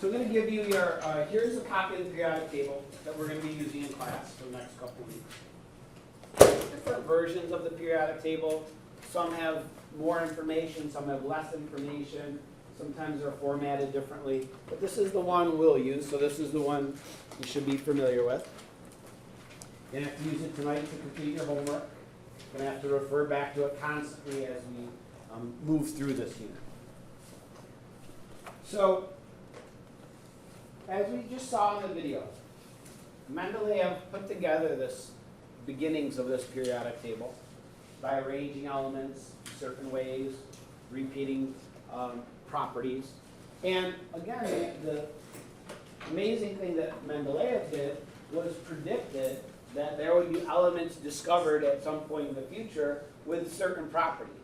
So I'm going to give you your, here's a copy of the periodic table that we're going to be using in class for the next couple of weeks. Different versions of the periodic table. Some have more information, some have less information. Sometimes they're formatted differently. But this is the one we'll use, so this is the one you should be familiar with. You're going to have to use it tonight to complete your homework. You're going to have to refer back to it constantly as we move through this unit. So, as we just saw in the video, Mendeleev put together this beginnings of this periodic table by arranging elements certain ways, repeating properties. And again, the amazing thing that Mendeleev did was predicted that there would be elements discovered at some point in the future with certain properties.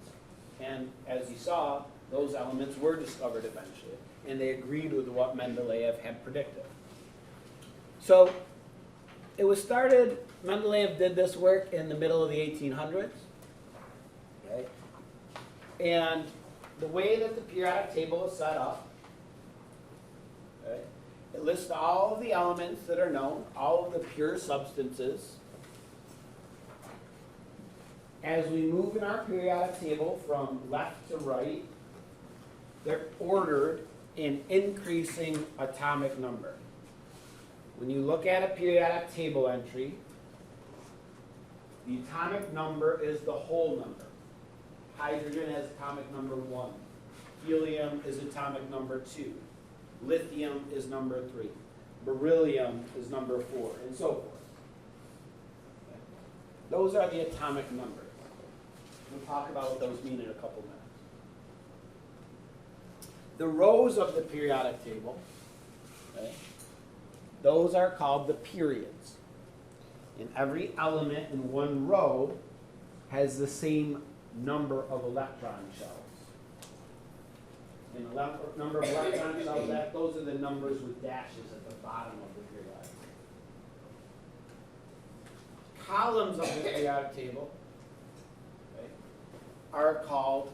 And as you saw, those elements were discovered eventually, and they agreed with what Mendeleev had predicted. So it was started, Mendeleev did this work in the middle of the 1800s. Okay? And the way that the periodic table is set up, okay, it lists all of the elements that are known, all of the pure substances. As we move in our periodic table from left to right, they're ordered in increasing atomic number. When you look at a periodic table entry, the atomic number is the whole number. Hydrogen has atomic number 1. Helium is atomic number 2. Lithium is number 3. Beryllium is number 4, and so forth. Okay. Those are the atomic numbers. We'll talk about what those mean in a couple minutes. The rows of the periodic table, okay, those are called the periods. And every element in one row has the same number of electron shells. And the number of electron shells, those are the numbers with dashes at the bottom of the periodic table. Columns of the periodic table, okay, are called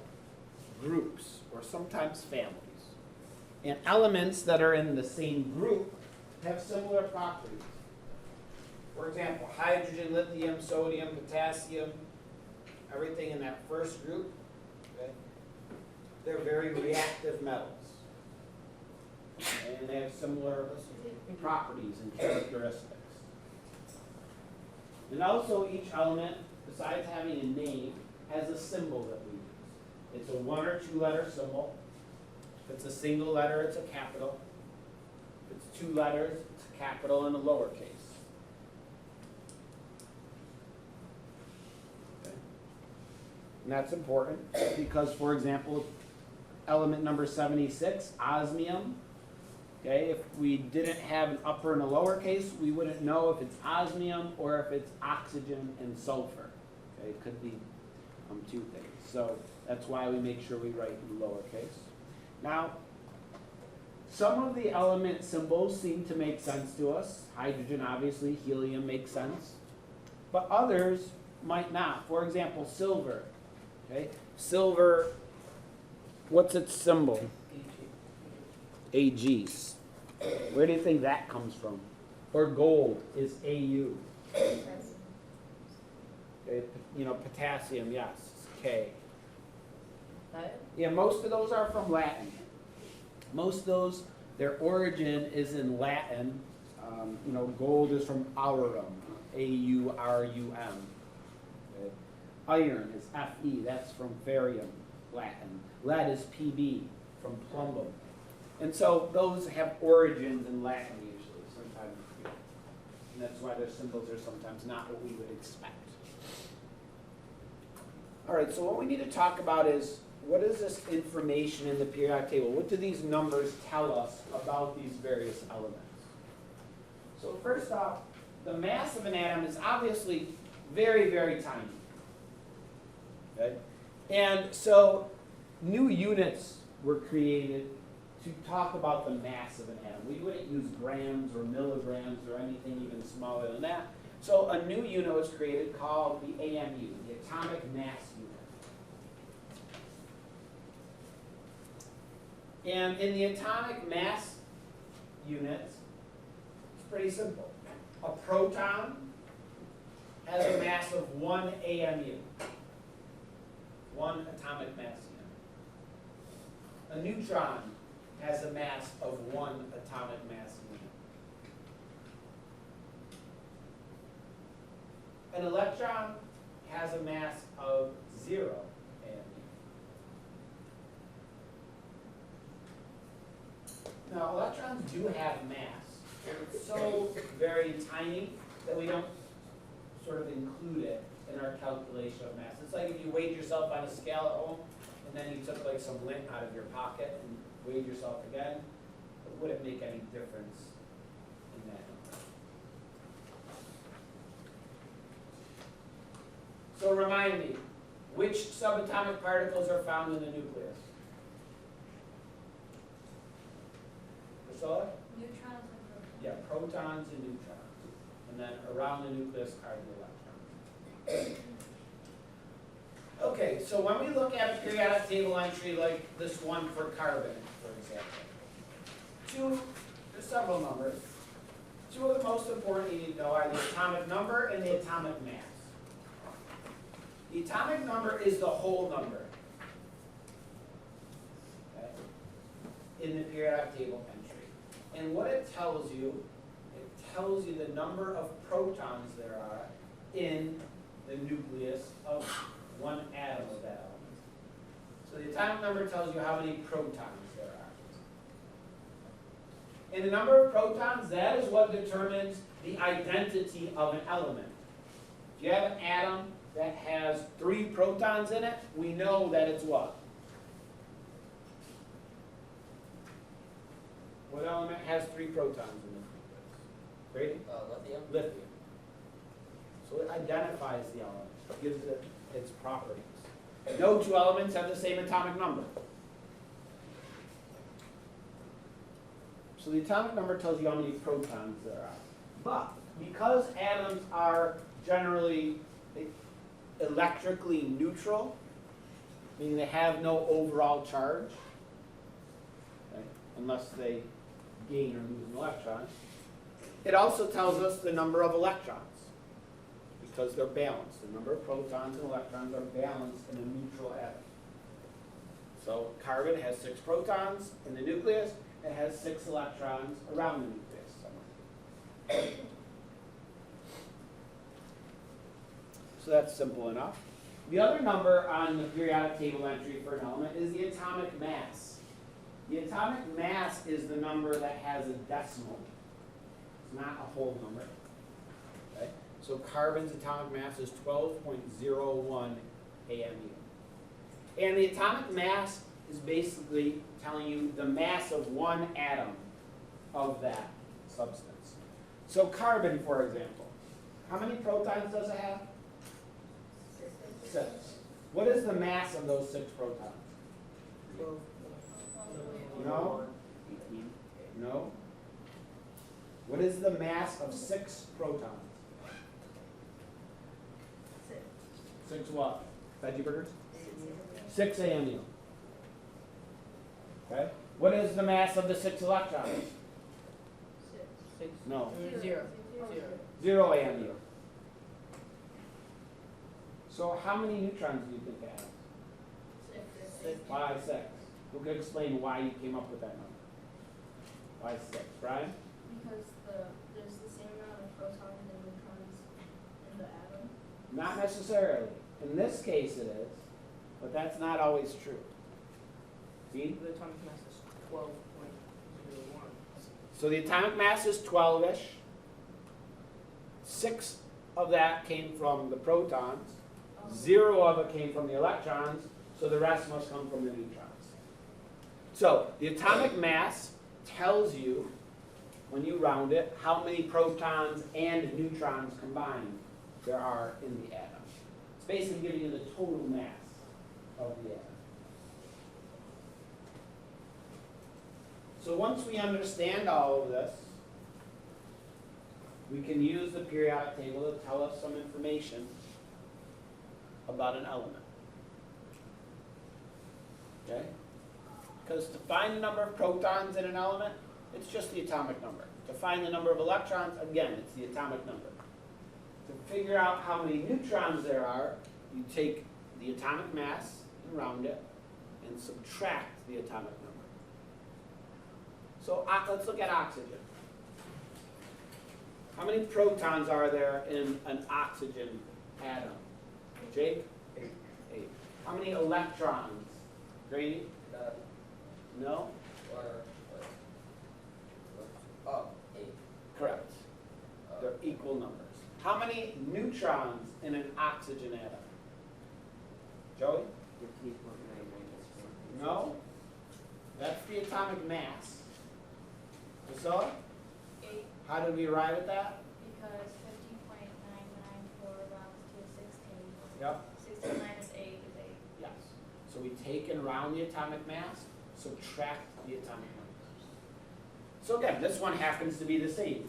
groups, or sometimes families. And elements that are in the same group have similar properties. For example, hydrogen, lithium, sodium, potassium, everything in that first group, okay, they're very reactive metals. And they have similar properties and characteristics. And also each element, besides having a name, has a symbol that we use. It's a 1 or 2 letter symbol. If it's a single letter, it's a capital. If it's 2 letters, it's a capital and a lowercase. Okay. And that's important because, for example, element number 76, osmium, okay, if we didn't have an upper and a lowercase, we wouldn't know if it's osmium or if it's oxygen and sulfur. Okay, it could be 2 things. So that's why we make sure we write in lowercase. Now, some of the element symbols seem to make sense to us. Hydrogen, obviously, helium makes sense. But others might not. For example, silver. Okay? Silver, what's its symbol? AG. Where do you think that comes from? Or gold is AU. Okay, potassium, yes, K. Yeah, most of those are from Latin. Most of those, their origin is in Latin. Gold is from aurum, A-U-R-U-M. Okay. Iron is Fe, that's from ferrium, Latin. Lead is Pb, from plumbum. And so those have origins in Latin usually, sometimes. And that's why their symbols are sometimes not what we would expect. All right, so what we need to talk about is, what is this information in the periodic table? What do these numbers tell us about these various elements? So first off, the mass of an atom is obviously very, very tiny. Okay? And so new units were created to talk about the mass of an atom. We wouldn't use grams or milligrams or anything even smaller than that. So a new unit was created called the AMU, the atomic mass unit. And in the atomic mass units, it's pretty simple. A proton has a mass of 1 AMU, 1 atomic mass unit. A neutron has a mass of 1 atomic mass unit. An electron has a mass of 0 AMU. Now, electrons do have mass. It's so very tiny that we don't sort of include it in our calculation of mass. It's like if you weighed yourself on a scale at home, and then you took like some lint out of your pocket and weighed yourself again, it wouldn't make any difference in that number. So remind me, which subatomic particles are found in the nucleus? Priscilla? Neutrons and protons. Yeah, protons and neutrons. And then around the nucleus are the electrons. Okay, so when we look at a periodic table entry like this one for carbon, for example, there's several numbers. Two of the most important you need to know are the atomic number and the atomic mass. The atomic number is the whole number, okay, in the periodic table entry. And what it tells you the number of protons there are in the nucleus of one atom of that element. So the atomic number tells you how many protons there are. And the number of protons, that is what determines the identity of an element. If you have an atom that has 3 protons in it, we know that it's what? What element has 3 protons in it? Grady? Lithium. Lithium. So it identifies the element, gives it its properties. No 2 elements have the same atomic number. So the atomic number tells you how many protons there are. But because atoms are generally electrically neutral, meaning they have no overall charge, okay, unless they gain or lose an electron, it also tells us the number of electrons, because they're balanced. The number of protons and electrons are balanced in a neutral atom. So carbon has 6 protons in the nucleus, it has 6 electrons around the nucleus somewhere. So that's simple enough. The other number on the periodic table entry for an element is the atomic mass. The atomic mass is the number that has a decimal. It's not a whole number. Okay? So carbon's atomic mass is 12.01 AMU. And the atomic mass is basically telling you the mass of one atom of that substance. So carbon, for example, how many protons does it have? 6. What is the mass of those 6 protons? No? No? What is the mass of 6 protons? 6 what? Veggie burgers? 6 AMU. Okay? What is the mass of the 6 electrons? 6. No. 0. 0 AMU. So how many neutrons do you think it has? 6. Why 6? Who can explain why you came up with that number? Why 6? Brian? Because there's the same amount of protons and neutrons in the atom. Not necessarily. In this case it is, but that's not always true. See? The atomic mass is 12.01. So the atomic mass is 12-ish. 6 of that came from the protons. 0 of it came from the electrons, so the rest must come from the neutrons. So the atomic mass tells you, when you round it, how many protons and neutrons combined there are in the atom. It's basically giving you the total mass of the atom. So once we understand all of this, we can use the periodic table to tell us some information about an element. Okay? Because to find the number of protons in an element, It's just the atomic number. To find the number of electrons, again, it's the atomic number. To figure out how many neutrons there are, you take the atomic mass and round it, and subtract the atomic number. So let's look at oxygen. How many protons are there in an oxygen atom? Jake? 8. How many electrons? Grady? No? Oh, 8. Correct. They're equal numbers. How many neutrons in an oxygen atom? Joey? 15.9 minus 4. No? That's the atomic mass. Priscilla? 8, How did we arrive at that? because 15.994 rounds to 16. Yep. 16 minus 8 is 8. Yes. So we take and round the atomic mass, subtract the atomic number. So again, this one happens to be the same.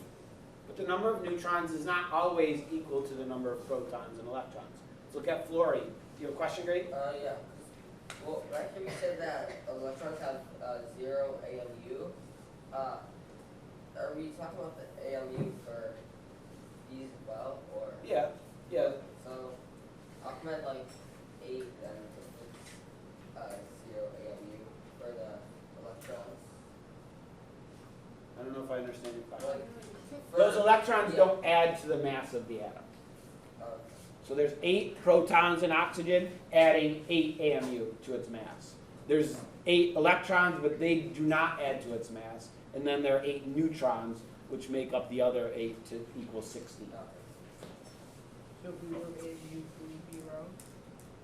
But the number of neutrons is not always equal to the number of protons and electrons. Let's look at fluorine. Do you have a question, Grady? Yeah. Well, right here we said that electrons have 0 AMU. Are we talking about the AMU for these as well, or? Yeah. Yeah. So, how come at like 8 then it's 0 AMU for the electrons? I don't know if I understand your question. Like, Those electrons yeah. don't add to the mass of the atom. Uh, So there's 8 protons in oxygen, adding 8 AMU to its mass. There's 8 electrons, but they do not add to its mass. And then there are 8 neutrons, which make up the other 8 to equal 60. So if we were AU, would be wrong?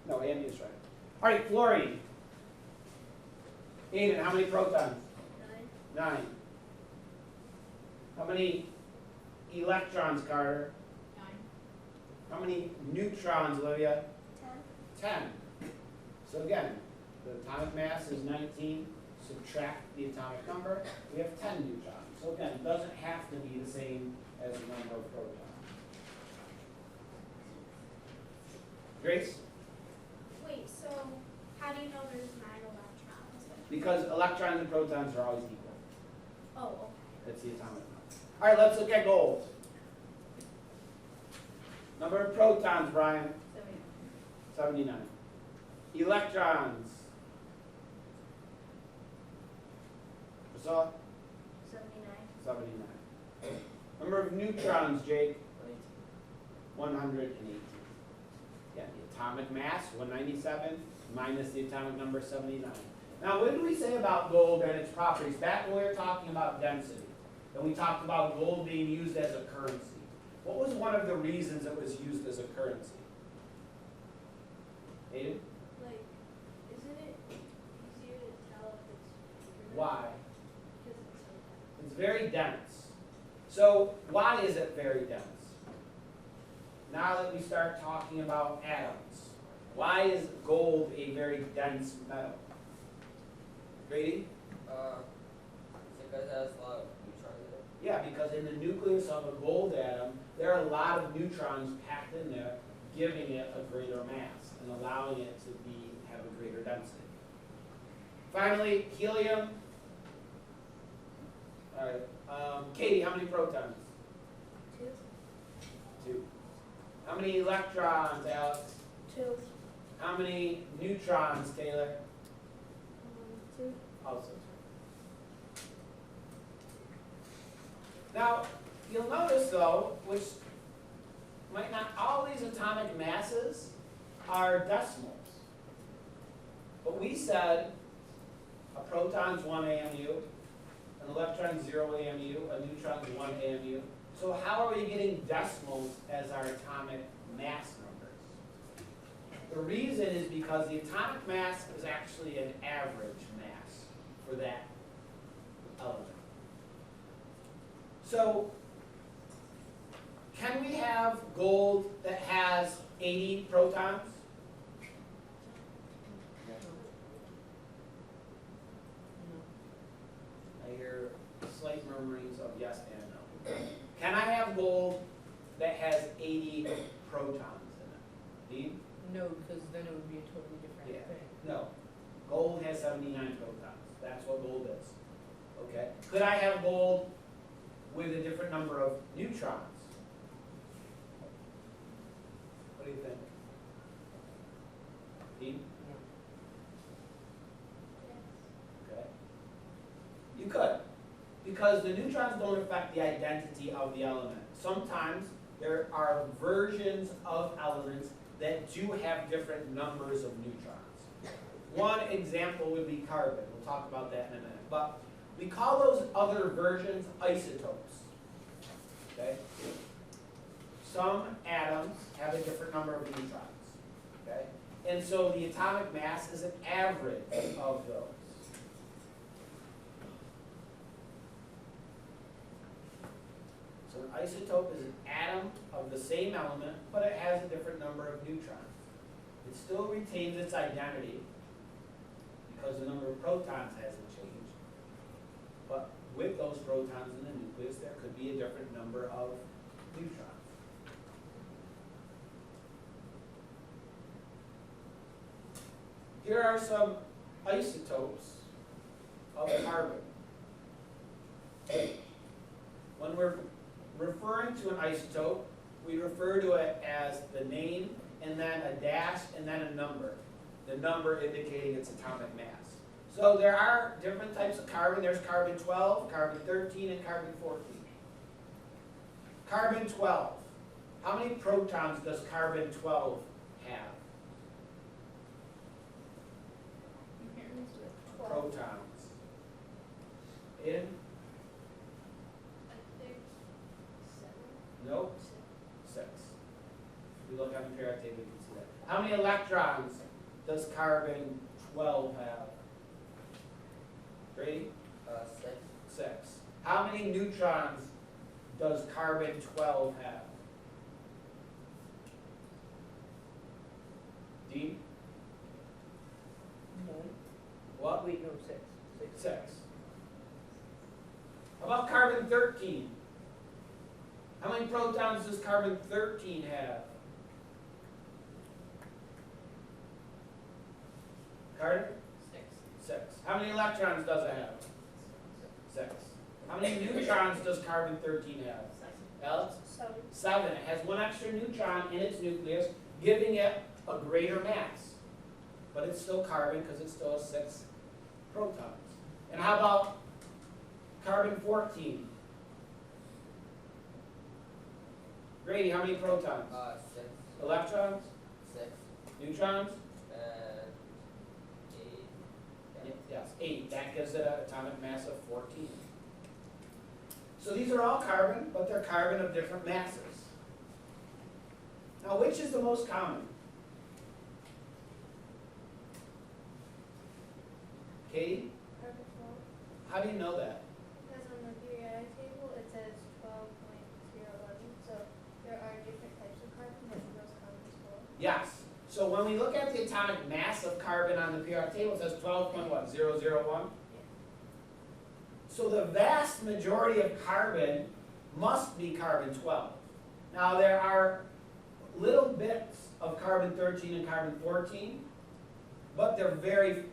No, AMU is right. All right, fluorine. Aiden, how many protons? 9. 9. How many electrons, Carter? 9. How many neutrons, Olivia? 10. 10. So again, the atomic mass is 19. Subtract the atomic number, we have 10 neutrons. So again, it doesn't have to be the same as the number of protons. Grace? Wait, so how do you know there's 9 electrons? Because electrons and protons are always equal. Oh, okay. That's the atomic number. All right, let's look at gold. Number of protons, Brian? 79. Electrons? Priscilla? 79. 79. Number of neutrons, Jake? 118. Yeah, the atomic mass, 197, minus the atomic number, 79. Now, what did we say about gold and its properties? Back when we were talking about density, and we talked about gold being used as a currency. What was one of the reasons it was used as a currency? Aiden? Like, isn't it easier to tell if it's bigger? Why? Because it's so dense. It's very dense. So, why is it very dense? Now that we start talking about atoms, why is gold a very dense metal? Grady? Because it has a lot of neutrons in it. Yeah, because in the nucleus of a gold atom, there are a lot of neutrons packed in there, giving it a greater mass and allowing it to have a greater density. Finally, helium. All right, Katie, how many protons? 2. 2. How many electrons, Alex? 2. How many neutrons, Taylor? 2. Also 2. Now, you'll notice though, which might not, all these atomic masses are decimals. But we said a proton's 1 AMU, an electron's 0 AMU, a neutron's 1 AMU. So how are we getting decimals as our atomic mass numbers? The reason is because the atomic mass is actually an average mass for that element. So, can we have gold that has 80 protons? I hear slight murmurings of yes and no. Can I have gold that has 80 protons in it? Dean? No, because then it would be a totally different Yeah. thing. No. Gold has 79 protons. That's what gold is. Okay. Could I have gold with a different number of neutrons? What do you think? Dean? Okay. You could, because the neutrons don't affect the identity of the element. Sometimes there are versions of elements that do have different numbers of neutrons. One example would be carbon. We'll talk about that in a minute. But we call those other versions isotopes. Okay? Some atoms have a different number of neutrons. Okay? And so the atomic mass is an average of those. So an isotope is an atom of the same element, but it has a different number of neutrons. It still retains its identity because the number of protons hasn't changed. But with those protons in the nucleus, there could be a different number of neutrons. Here are some isotopes of carbon. When we're referring to an isotope, we refer to it as the name and then a dash and then a number. The number indicating its atomic mass. So there are different types of carbon. There's carbon 12, carbon 13, and carbon 14. Carbon 12. How many protons does carbon 12 have? Protons. In? I think 7. Nope. 6. If you look on the periodic table, you can see that. How many electrons does carbon 12 have? Grady? 6. 6. How many neutrons does carbon 12 have? Dean? No. What? Wait, no, 6. 6. How about carbon 13? How many protons does carbon 13 have? Carter? 6. How many electrons does it have? 6. How many neutrons does carbon 13 have? Alex? 7. 7. It has one extra neutron in its nucleus, giving it a greater mass. But it's still carbon because it still has 6 protons. And how about carbon 14? Grady, how many protons? 6. Electrons? 6. Neutrons? And 8. Yes, 8. That gives it an atomic mass of 14. So these are all carbon, but they're carbon of different masses. Now, which is the most common? Katie, Carbon 12. how do you know that? Because on the periodic table it says 12.011. So there are different types of carbon, but the most common is 12. Yes. So when we look at the atomic mass of carbon on the periodic table, it says 12.001. So the vast majority of carbon must be carbon 12. Now there are little bits of carbon 13 and carbon 14, but they're very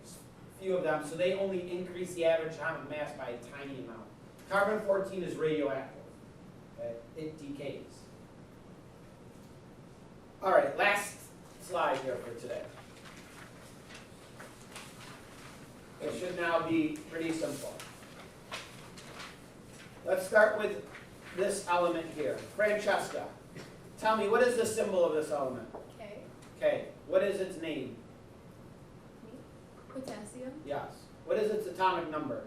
few of them, so they only increase the average atomic mass by a tiny amount. Carbon 14 is radioactive. Okay? It decays. All right, last slide here for today. It should now be pretty simple. Let's start with this element here. Francesca, tell me, what is the symbol of this element? Okay. Okay, what is its name? Potassium. Yes. What is its atomic number?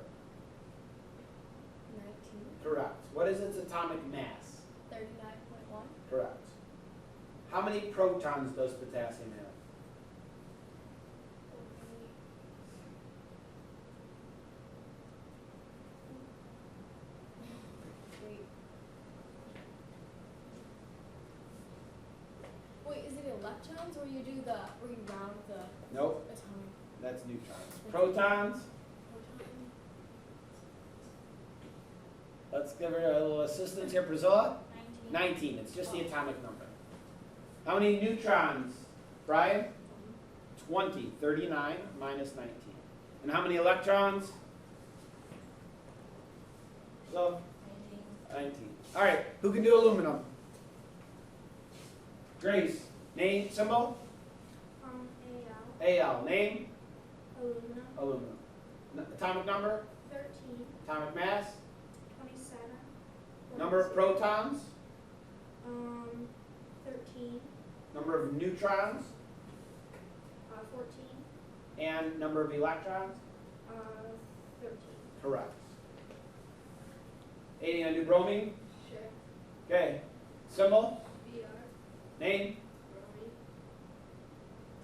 19. Correct. What is its atomic mass? 39.1. Correct. How many protons does potassium have? Wait, is it electrons or you round the Nope, atomic that's neutrons. Protons, proton? let's give her a little assistance here. Priscilla? 19. 19, it's just the atomic number. How many neutrons? Brian? 20, 39 minus 19. And how many electrons? So 19. 19. All right, who can do aluminum? Grace. Name, symbol? AL. Al. Name? Aluminum. Aluminum. Atomic number? 13. Atomic mass? 27. Number of protons? 13. Number of neutrons? 14. And number of electrons? 13. Correct. 80 on do bromine? Sure. Okay. Symbol? BR. Name?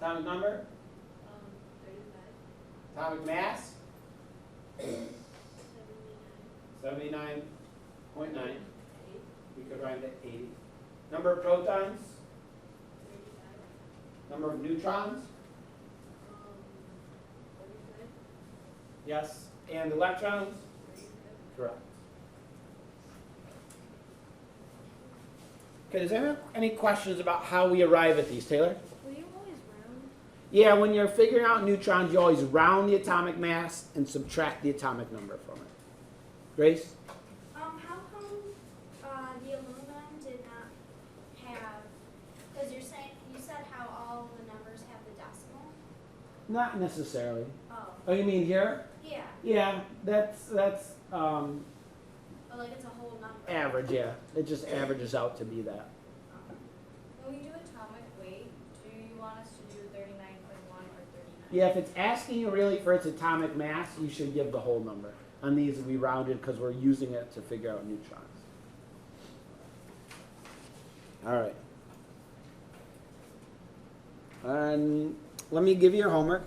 Bromine. Atomic number? 35. Atomic mass? 79. 79.9. We could round to 80. Number of protons? 35. Number of neutrons? 45. Yes. And electrons? 35. Correct. Okay, does anyone have any questions about how we arrive at these, Taylor? Will you always round? Yeah, when you're figuring out neutrons, you always round the atomic mass and subtract the atomic number from it. Grace? How come the aluminum did not have? Because you said how all the numbers have the decimal. Not necessarily. Oh. Oh, you mean here? Yeah. Yeah, that's But like it's a whole number. average, yeah. It just averages out to be that. When we do atomic weight, do you want us to do 39.1 or 39? Yeah, if it's asking you really for its atomic mass, you should give the whole number. On these, we rounded because we're using it to figure out neutrons. All right. And let me give you your homework.